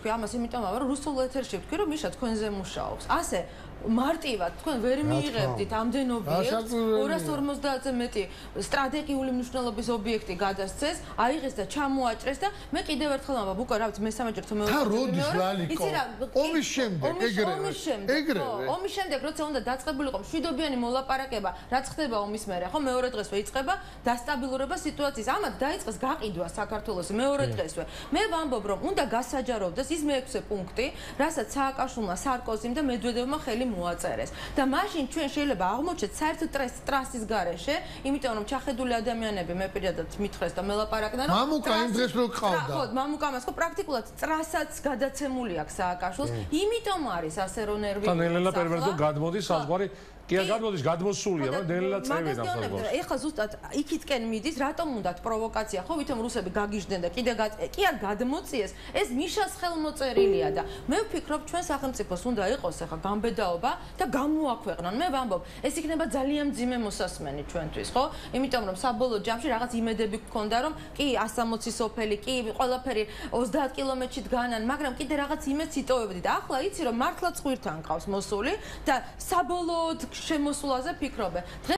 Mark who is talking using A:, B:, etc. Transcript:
A: ვთქვი ამას, იმიტომ რომ რუსულ ეთერში ვთქვი, რომ მიშა თქვენზე მუშაობს. ასე მარტივად თქვენ ვერ მიიღებდით ამდენ ობიექტს 250-ზე მეტი სტრატეგიული მნიშვნელობის ობიექტი გადასცეს, აიღეს და ჩამოაჭრეს და მე კიდევ ერთხელ ამბობ, უკვე რა ვიცი, მესამეჯერ თუ მეორე.
B: და როდის ლალიკო? ომის შემდეგ, ეგრევე.
A: ომის შემდეგ, როცა უნდა დაწყებულიყო მშვიდობიანი მოლაპარაკება, რაც ხდება ომის მერე, ხო, მეორე დღესვე იწყება დასტაბილურება სიტუაციის. ამათ დაიწყეს გაყიდვა საქართველოს მეორე დღესვე. მე ვამბობ, რომ უნდა გასაჯაროვდეს ის მე-6 პუნქტი, რასაც სააკაშვილმა, სარკოზიმ და მედვედევმა ხელი მოაწერეს და მაშინ ჩვენ შეიძლება აღმოჩნდეთ საერთო ტრასის გარეშე, იმიტომ რომ ჩახედული ადამიანები მე პირადად მითხრეს და მელაპარაკდნენ,
B: რომ მამუკა იმ დღეს რო ყავდა.
A: ხო, მამუკამას ხო პრაქტიკულად ტრასაც გადაცემული აქვს სააკაშვილს, იმიტომ არის ასე რომ ნერვი.
C: და ნელელა პერვერტო გადმოდის საზღვარი კი არ გადმოდის, გადმოსულია, მაგრამ ნელელა წევენ ამ საზღვარს.
A: ეხლა ზუსტად იქითკენ მიდის, რატომ უნდათ პროვოკაცია, ხო, ვითომ რუსები გაგიჟდნენ და კიდე კი არ გადმოწიეს, ეს მიშას ხელმოწერილია და მე ვფიქრობ, ჩვენ სახელმწიფოს უნდა იყოს ეხლა გამბედაობა და გამოაქვეყნონ. მე ვამბობ, ეს იქნება ძალიან მძიმე მოსასმენი ჩვენთვის, ხო? იმიტომ რომ საბოლოო ჯამში რაღაც იმედები გქონდა, რომ კი 160 სოფელი, კი ყველაფერი 30 კილომეტრში დგანან, მაგრამ კიდე რაღაც იმედს იტოვებდი და ახლა იცი რომ მართლაც ხვირთან ყავს მოსული და საბოლოოდ შემოსულაზე ფიქრობენ.